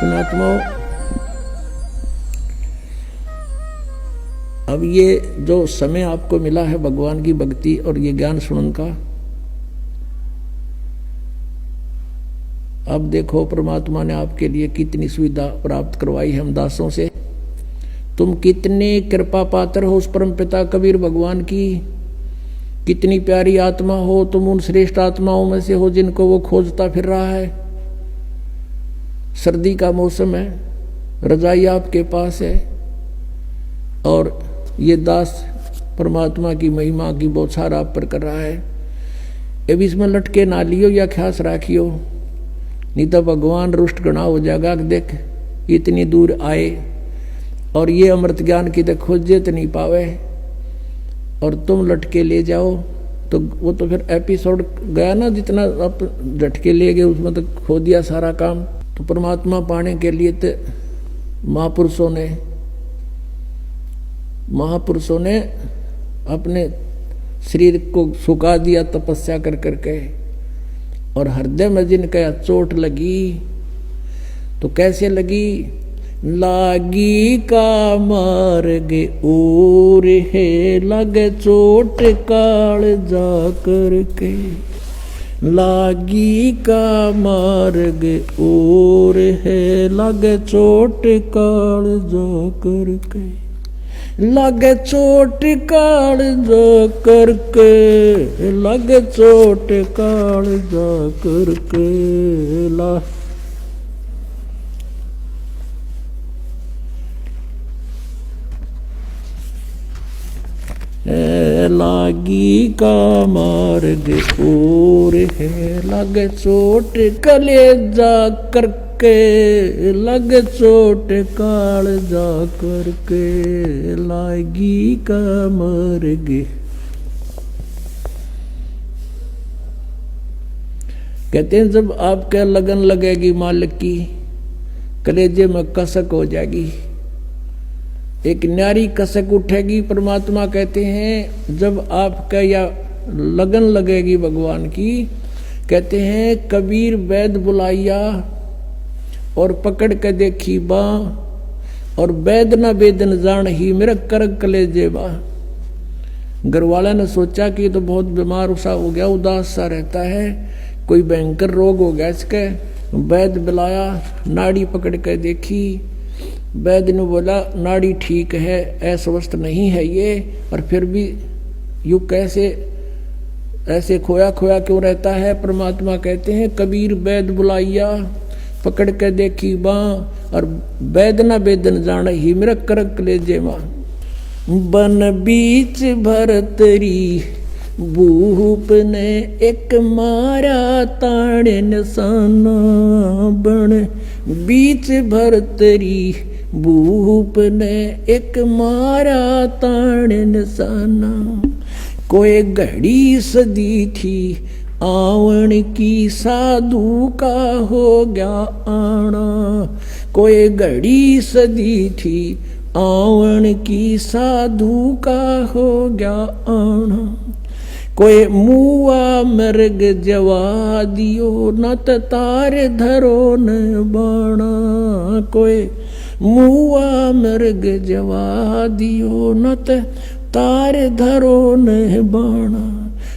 पुण्यात्माओं, अब ये जो समय आपको मिला है भगवान की भक्ति और ये ज्ञान सुनने का, अब देखो परमात्मा ने आपके लिए कितनी सुविधा प्राप्त करवाई है हम दासों से। तुम कितने कृपा पात्र हो उस परम पिता कबीर भगवान की, कितनी प्यारी आत्मा हो तुम, उन श्रेष्ठ आत्माओं में से हो जिनको वो खोजता फिर रहा है। सर्दी का मौसम है, रजाई आपके पास है और ये दास परमात्मा की महिमा की बौछार आप पर कर रहा है। अब इसमें लटके ना लियो या ख्यास राखियो, नहीं तो भगवान रुष्ट गणा हो जाएगा। देख इतनी दूर आए और ये अमृत ज्ञान की तो खोजे तो नहीं पावे और तुम लटके ले जाओ, तो वो तो फिर एपिसोड गया ना, जितना आप झटके ले गए उसमें तो खो दिया सारा काम। तो परमात्मा पाने के लिए तो महापुरुषों ने अपने शरीर को सुखा दिया तपस्या कर करके, और हृदय में जिनका चोट लगी तो कैसे लगी, लागी का मार्ग और है लगे चोट काल जा करके, लागी का मार्ग और है लगे चोट काल जा करके, लगे चोट काल जा करके, लगे चोट काल जा करके, लागी का मार्ग और है लगे चोट कलेजा करके, लगे चोट काल जा करके, लागी का मार्ग। कहते हैं जब आपके लगन लगेगी मालिक की, कलेजे में कसक हो जाएगी, एक न्यारी कसक उठेगी। परमात्मा कहते हैं जब आपका या लगन लगेगी भगवान की, कहते हैं कबीर वैद बुलाइया और पकड़ के देखी बा, और वैद न वेदन जान ही मेरा कर कलेजे बा। घर वाला ने सोचा कि तो बहुत बीमार सा हो गया, उदास सा रहता है, कोई भयंकर रोग हो गया इसके। वैद बुलाया, नाड़ी पकड़ के देखी, वैद्य ने बोला नाड़ी ठीक है, अस्वस्थ नहीं है ये, और फिर भी यू कैसे ऐसे खोया खोया क्यों रहता है। परमात्मा कहते हैं कबीर वैद्य बुलाइया पकड़ के देखी बाँ, और वैद्य न वेदन जान ही मेरा करक ले जेमा। बन बीच भरतरी भूप ने एक मारा ताड़े निशाना, बन बीच भरतरी भूप ने एक मारा ताड़ निशाना। कोई घड़ी सदी थी आवन की, साधु का हो गया आना। कोई घड़ी सदी थी आवन की, साधु का हो गया आना। कोई मुआ मृग जवा दियो, न तार धरो न बाणा। कोई मुआ मृग जवा दियो, न तार धरो न बाणा।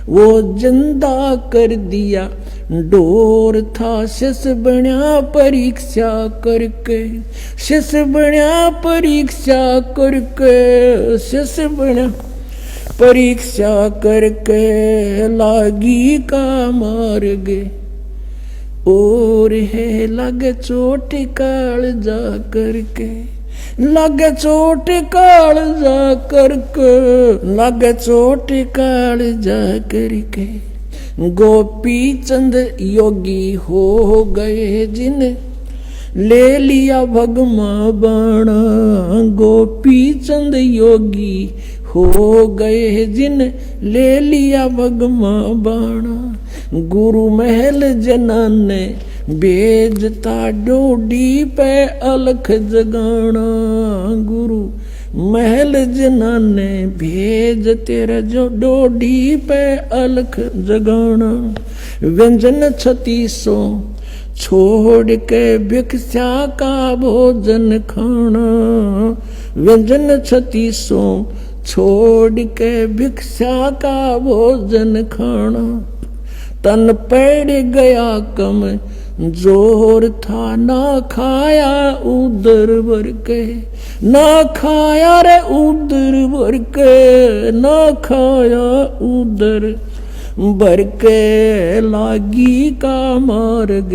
वो जिंदा कर दिया डोर था, शिष बण्या परीक्षा करके, शिष बण्या परीक्षा करके, शिष बण्या परीक्षा करके, लागी का मार्ग और है लगे चोट काल जा करके, लगे चोट काल जा करके, लगे चोट काल जा करके। गोपी चंद योगी हो गए जिन ले लिया भगमा बाणा। गोपी चंद योगी हो गए जिन ले लिया भगमा बाणा। गुरु महल जना ने भेजता डोडी पे अलख जगाना। गुरु महल जना ने भेज तेरा जो डोडी पे अलख जगाना। व्यंजन 3600 छोड़ के भिक्षा का भोजन खाना, व्यंजन 36 छोड़ के भिक्षा का भोजन खाना। तन पड़ गया कम जोर था, ना खाया उदर भर के, ना खाया रे उदर भर के, ना खाया उदर भर के। लागी का मार्ग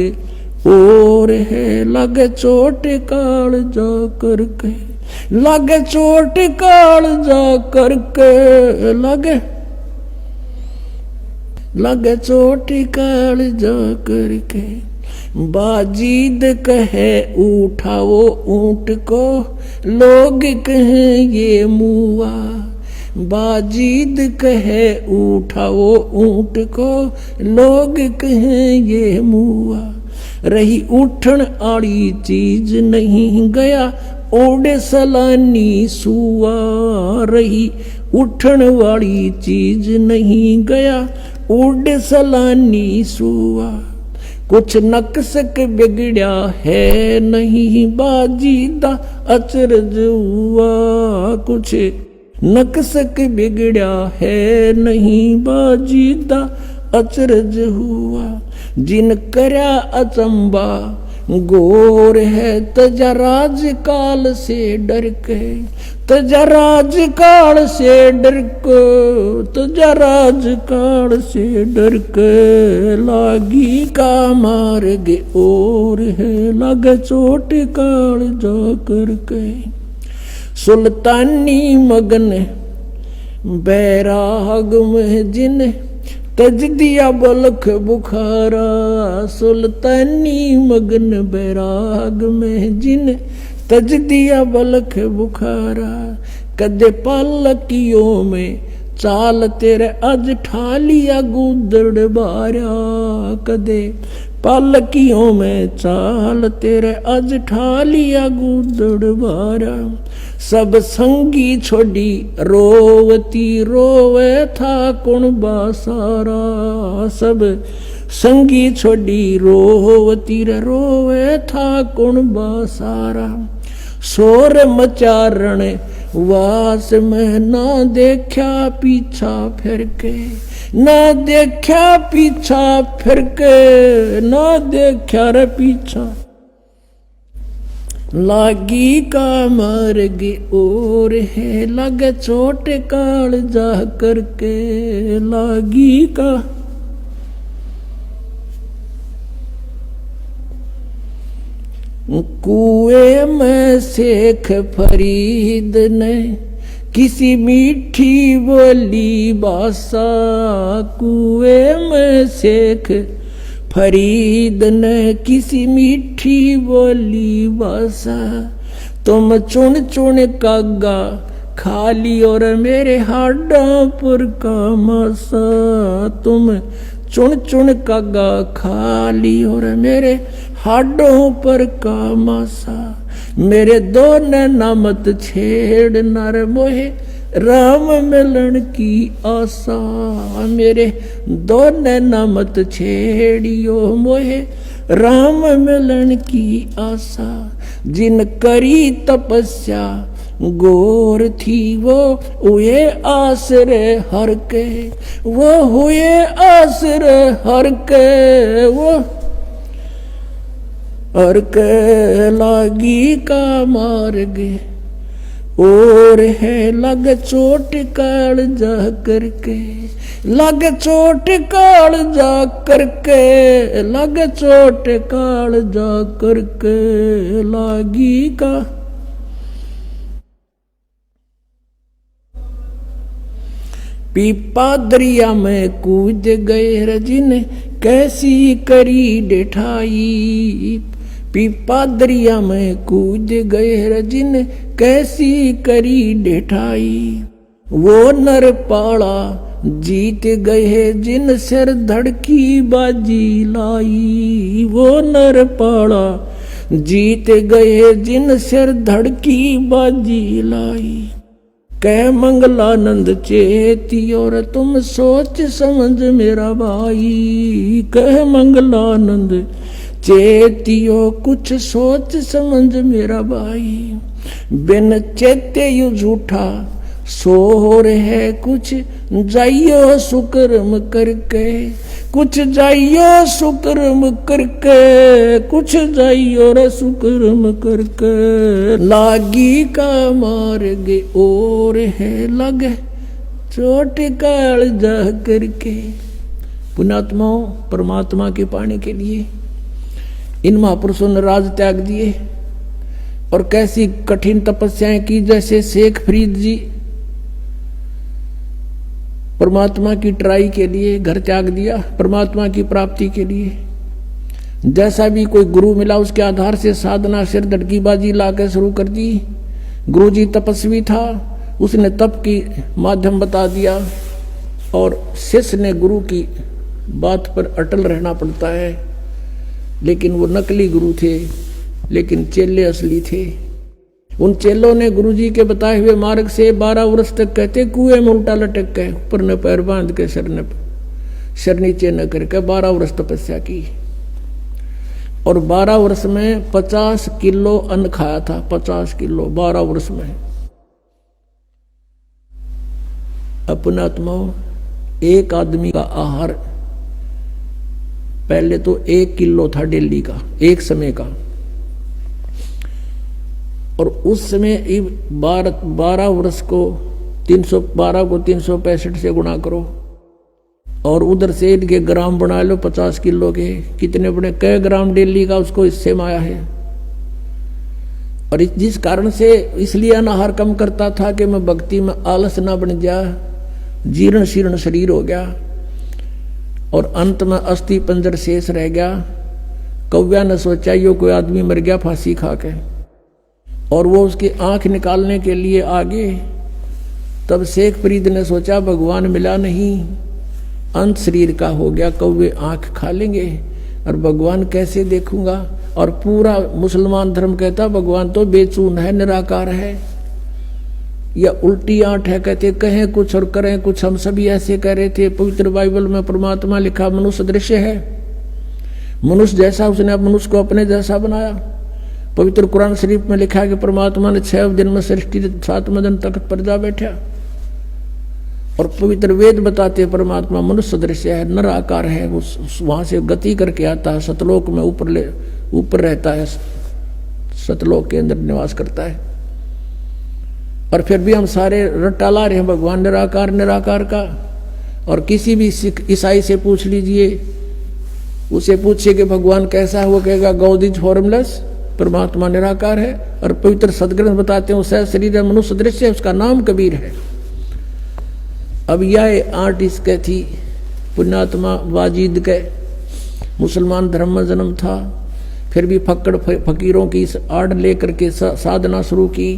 और है, लगे चोट काल जा करके, लगे चोट काल जा करके, लगे चोट काल जा करके। बाजीद कहे उठाओ ऊंट को, लोग कहें ये मुआ। बाजीद कहे उठाओ ऊंट को, लोग कहें ये मुआ। रही उठन आड़ी चीज नहीं गया, ओडे सलानी सुआ। रही उठन वाली चीज नहीं गया, ओडे सलानी सुआ। कुछ नक्सक बिगड़या है नहीं, बाजीदा अचरज हुआ। कुछ नक्सक बिगड़या है नहीं, बाजीदा अचरज हुआ। जिन करया अचंबा गोर है, तजा राज काल से डर के, तजा राज काल से डर के, तजा राज काल से डर के। लागी का मार्ग और है, लगे चोट काल जा करके। सुल्तानी मगन बैराग में जिन तज दिया बलख बुखारा। सुल्तानी मगन बैराग में जिन तज दिया बलख बुखारा। कदे पालकियों में चाल तेरे अज ठालिया गुदड़ बारा। कदे पालकियों में चाल तेरे अज ठालिया गुदड़ बारा। सब संगी छोड़ी रोवती रोवे था कुण बासारा। सब संगी छोड़ी रोवती रोवे था कुण बासारा। शोर मचारण वास में ना देखा पीछा फिर के, ना देखा पीछा फिर के, ना देखा रे पीछा। लागी का मार्ग और है, लगे चोट काल जा करके। लागी का कुएं में शेख फरीद ने किसी मीठी बोली बासा। कुएं में शेख फरीद ने किसी मीठी बोली बासा। तुम चुन चुन कागा खाली और मेरे हाडों पर का मासा। तुम चुन चुन कागा खाली और मेरे हाडों पर का मासा। मेरे दो नैना मत छेड़ नर मोहे राम मिलन की आशा। मेरे दो नैना मत छेड़ियो मोहे राम मिलन की आशा। जिन करी तपस्या गोर थी वो हुए आसरे हर के। वो हुए आसरे हर के। वो हर के लागी का मार्ग और है, लग चोट काल जा करके। लग चोट काल जा करके। लग चोट काल जा करके। लागी का पीपा दरिया में कूद गए रजिन कैसी करी डिठाई। पीपा दरिया में कूद गए रजिन कैसी करी डिठाई। वो नर पाड़ा जीत गए जिन सिर धड़की बाजी लाई। वो नर पाड़ा जीत गए जिन सिर धड़की बाजी लाई। कह मंगलानंद चेती और तुम सोच समझ मेरा भाई। कह मंगलानंद चेतियो कुछ सोच समझ मेरा भाई, बिन चेते यू झूठा सोर है कुछ, जाइयो सुकर्म करके, कुछ जाइयो सुकर्म करके, कुछ जाइयो रे सुकर्म करके, लागी का मार्ग और है लगे चोट काल जा करके। पुण्यात्माओं, परमात्मा के पाने के लिए इन महापुरुषों ने राज त्याग दिए और कैसी कठिन तपस्याएं की। जैसे शेख फरीद जी परमात्मा की ट्राई के लिए घर त्याग दिया परमात्मा की प्राप्ति के लिए। जैसा भी कोई गुरु मिला उसके आधार से साधना सिर धड़कीबाजी लाकर शुरू कर दी। गुरु जी तपस्वी था, उसने तप की माध्यम बता दिया और शिष्य ने गुरु की बात पर अटल रहना पड़ता है। लेकिन वो नकली गुरु थे, लेकिन चेले असली थे। उन चेलों ने गुरुजी के बताए हुए मार्ग से 12 वर्ष तक कहते कुएं में उल्टा लटक के ऊपर न पैर बांध के सर नीचे न करके 12 वर्ष तपस्या की। और 12 वर्ष में 50 किलो अन्न खाया था, 50 किलो 12 वर्ष में। अपनात्माओं, एक आदमी का आहार पहले तो 1 किलो था डेली का, एक समय का। और उस समय 12 वर्ष को 312 को 365 से गुणा करो और उधर से इनके ग्राम बना लो 50 किलो के, कितने बड़े कई ग्राम डेली का उसको इससे माया है। और जिस कारण से इसलिए अनाहार कम करता था कि मैं भक्ति में आलस ना बन जा, जीर्ण शीर्ण शरीर हो गया और अंत में अस्थि पंजर शेष रह गया। कौव्या ने सोचा यो कोई आदमी मर गया फांसी खा के, और वो उसकी आंख निकालने के लिए आगे। तब शेख फरीद ने सोचा भगवान मिला नहीं, अंत शरीर का हो गया, कौवे आंख खा लेंगे और भगवान कैसे देखूंगा। और पूरा मुसलमान धर्म कहता भगवान तो बेचून है, निराकार है, या उल्टी आंट है। कहते कहें कुछ और करें कुछ, हम सभी ऐसे कह रहे थे। पवित्र बाइबल में परमात्मा लिखा मनुष्य दृश्य है, मनुष्य जैसा उसने मनुष्य को अपने जैसा बनाया। पवित्र कुरान शरीफ में लिखा है कि परमात्मा ने 6 दिन में सृष्टि 7वें दिन तख्त पर जा बैठा। और पवित्र वेद बताते हैं परमात्मा मनुष्य दृश्य है, निराकार है, वो वहां से गति करके आता है, सतलोक में ऊपर रहता है, सतलोक के अंदर निवास करता है। और फिर भी हम सारे रट्टा ला रहे हैं भगवान निराकार निराकार का। और किसी भी सिख ईसाई से पूछ लीजिए, उसे पूछिए कि भगवान कैसा है, वो कहेगा गॉड इज फॉर्मलेस, परमात्मा निराकार है। और पवित्र सदग्रंथ बताते हैं उसका शरीर है, मनुष्य दृश्य है, उसका नाम कबीर है। अब यह आर्ट इसके थी पुण्यात्मा वाजिद के, मुसलमान धर्म में जन्म था, फिर भी फक्कड़ फकीरों की आड़ लेकर के साधना शुरू की।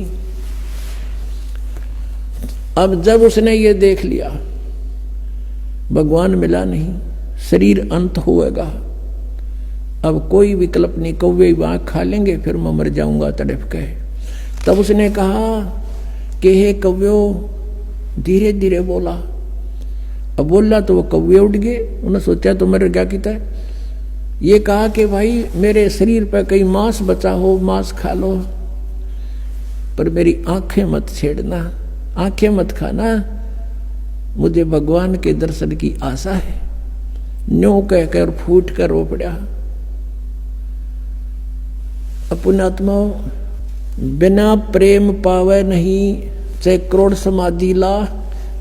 अब जब उसने ये देख लिया भगवान मिला नहीं, शरीर अंत होएगा, अब कोई विकल्प नहीं, कौवे आँख खा लेंगे, फिर मैं मर जाऊंगा तड़प के। तब उसने कहा कि हे कौव्यो, धीरे धीरे बोला। अब बोला तो वो कौवे उड़ गए, उन्होंने सोचा तो मर गया किता। ये कहा कि भाई मेरे शरीर पर कहीं मांस बचा हो, मांस खा लो, पर मेरी आंखें मत छेड़ना, आंखें मत खाना, मुझे भगवान के दर्शन की आशा है। न्यों कहकर फूट कर रो पड़ा। पुण्यात्माओं, बिना प्रेम पावे नहीं, चाहे करोड़ समाधि ला।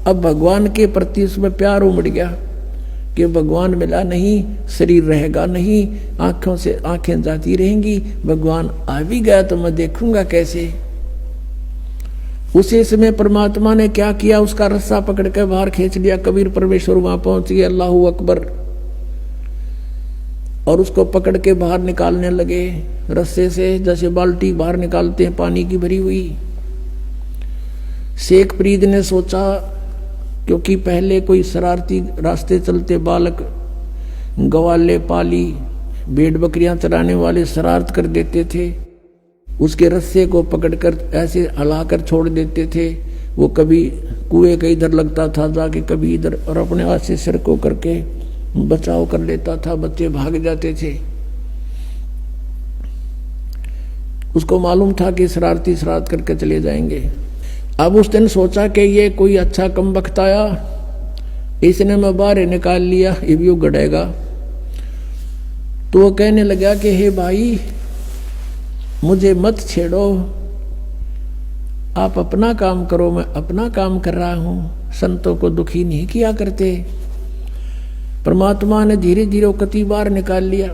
अब भगवान के प्रति उसमें प्यार उमड़ गया कि भगवान मिला नहीं, शरीर रहेगा नहीं, आंखों से आंखें जाती रहेंगी, भगवान आ भी गया तो मैं देखूंगा कैसे। उसी समय परमात्मा ने क्या किया, उसका रस्सा पकड़ के बाहर खींच लिया। कबीर परमेश्वर वहां पहुंच गए, अल्लाहू अकबर, और उसको पकड़ के बाहर निकालने लगे रस्से से, जैसे बाल्टी बाहर निकालते हैं पानी की भरी हुई। शेख फरीद ने सोचा, क्योंकि पहले कोई शरारती रास्ते चलते बालक, गवाले पाली, भेड़ बकरियां चराने वाले शरारत कर देते थे, उसके रस्से को पकड़कर ऐसे हिलाकर छोड़ देते थे। वो कभी कुएं के इधर लगता था जाके, कभी इधर, और अपने हाथ से सिर को करके बचाव कर लेता था, बच्चे भाग जाते थे। उसको मालूम था कि शरारती शरारत करके चले जाएंगे। अब उस दिन सोचा कि ये कोई अच्छा कम वक्त आया, इसने मैं बाहर निकाल लिया, ये भी गड़ेगा। तो वो कहने लगा कि हे भाई मुझे मत छेड़ो, आप अपना काम करो, मैं अपना काम कर रहा हूं, संतों को दुखी नहीं किया करते। परमात्मा ने धीरे धीरे कति बार निकाल लिया,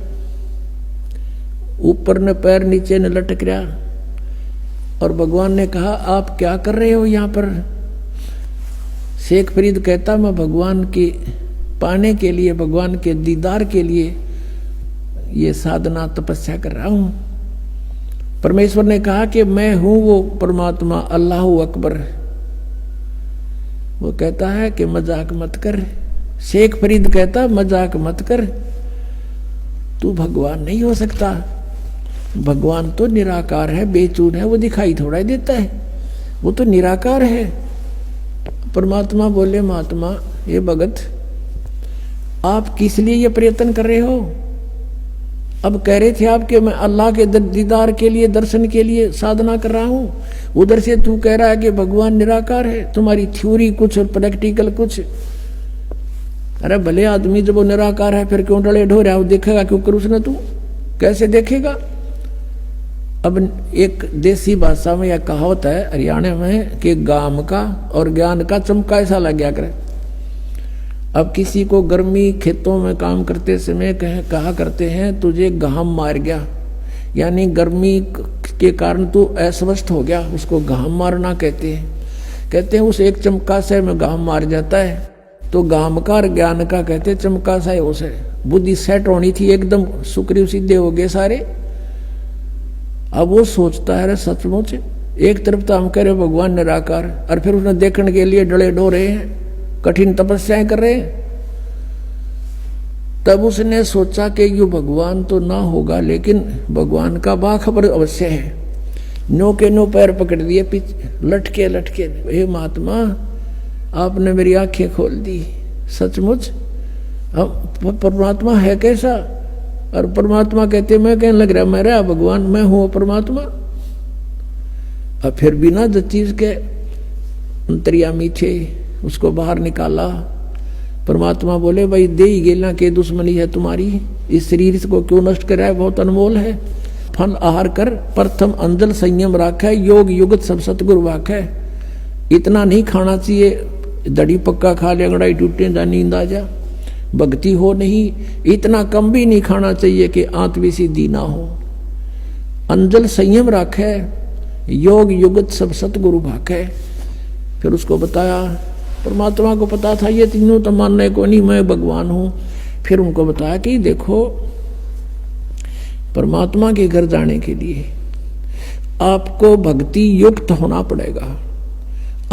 ऊपर ने पैर नीचे ने लटक रहा, और भगवान ने कहा आप क्या कर रहे हो यहाँ पर। शेख फरीद कहता मैं भगवान के पाने के लिए, भगवान के दीदार के लिए ये साधना तपस्या कर रहा हूं। परमेश्वर ने कहा कि मैं हूं वो परमात्मा, अल्लाह अकबर। वो कहता है कि मजाक मत कर। शेख फरीद कहता मजाक मत कर, तू भगवान नहीं हो सकता, भगवान तो निराकार है, बेचून है, वो दिखाई थोड़ा ही देता है, वो तो निराकार है। परमात्मा बोले महात्मा ये भगत आप किस लिए ये प्रयत्न कर रहे हो। अब कह रहे थे आप कि मैं अल्लाह के दीदार के लिए, दर्शन के लिए साधना कर रहा हूं, उधर से तू कह रहा है कि भगवान निराकार है। तुम्हारी थ्योरी कुछ और प्रैक्टिकल कुछ। अरे भले आदमी जब वो निराकार है फिर क्यों डले ढो रहा है, वो देखेगा क्यों कर उसने, तू कैसे देखेगा। अब एक देसी भाषा में यह कहावत है हरियाणा में कि गाम का और ज्ञान का चमका ऐसा लग गया करे। अब किसी को गर्मी खेतों में काम करते समय कहा करते हैं तुझे घाम मार गया, यानी गर्मी के कारण तू अस्वस्थ हो गया, उसको घाम मारना कहते हैं उस एक चमका से में घाम मार जाता है। तो घाम का और ज्ञान का कहते चमका सा है, उसे बुद्धि सेट होनी थी, एकदम सुग्रीव सीधे हो गए सारे। अब वो सोचता है सचमुच एक तरफ तो हम कह रहे भगवान निराकार, और फिर उसने देखने के लिए डले डो रहे हैं, कठिन तपस्याएं कर रहे हैं। तब उसने सोचा कि ये भगवान तो ना होगा, लेकिन भगवान का बाखबर अवश्य है। नो के नो पैर पकड़ दिए, लटके लटके, हे महात्मा आपने मेरी आंखें खोल दी, सचमुच परमात्मा है कैसा। और परमात्मा कहते मैं कहने लग रहा मैं रहा भगवान, मैं हूं परमात्मा। अब फिर बिना चीज के अंतर्यामी थे, उसको बाहर निकाला। परमात्मा बोले भाई दे ही गेला के दुश्मनी है तुम्हारी, इस शरीर को क्यों नष्ट कर रहा है, बहुत अनमोल है। फल आहार कर प्रथम अंजल संयम राखा, योग युगत सब सतगुरु वाक है। इतना नहीं खाना चाहिए, दड़ी पक्का खा ले अंगड़ाई टूटे जा नींद आ जा, भक्ति हो नहीं। इतना कम भी नहीं खाना चाहिए कि आत्मी सिद्धि ना हो। अंजल संयम राखे, योग युगत सब सतगुरु भाखे। फिर उसको बताया, परमात्मा को पता था ये तीनों तो मानने को नहीं, मैं भगवान हूं। फिर उनको बताया कि देखो परमात्मा के घर जाने के लिए आपको भक्ति युक्त होना पड़ेगा।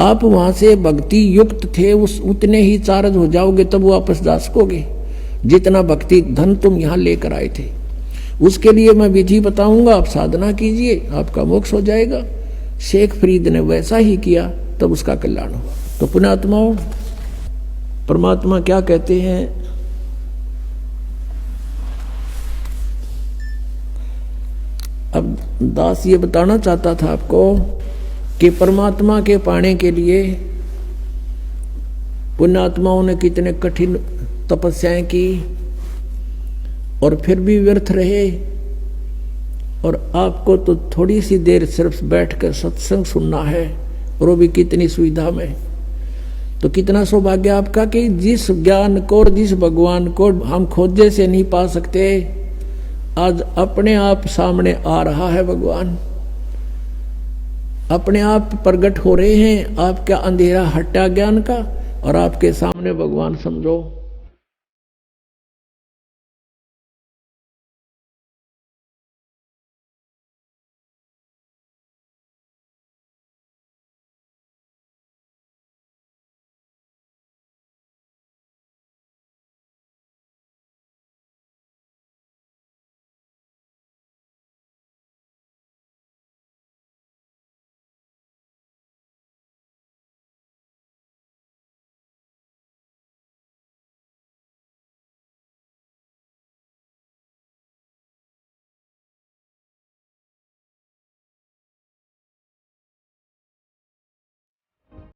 आप वहां से भक्ति युक्त थे, उस उतने ही चार्ज हो जाओगे तब वापस जा सकोगे, जितना भक्ति धन तुम यहां लेकर आए थे। उसके लिए मैं विधि बताऊंगा, आप साधना कीजिए, आपका मोक्ष हो जाएगा। शेख फरीद ने वैसा ही किया, तब उसका कल्याण हुआ। तो पुण्यात्माओं, परमात्मा क्या कहते हैं, अब दास ये बताना चाहता था आपको कि परमात्मा के पाने के लिए पुण्यात्माओं ने कितने कठिन तपस्याएं की और फिर भी व्यर्थ रहे। और आपको तो थोड़ी सी देर सिर्फ बैठकर सत्संग सुनना है, और वो भी कितनी सुविधा में। तो कितना सौभाग्य आपका कि जिस ज्ञान को और जिस भगवान को हम खोजे से नहीं पा सकते, आज अपने आप सामने आ रहा है भगवान, अपने आप प्रकट हो रहे हैं। आपका अंधेरा हटा ज्ञान का, और आपके सामने भगवान समझो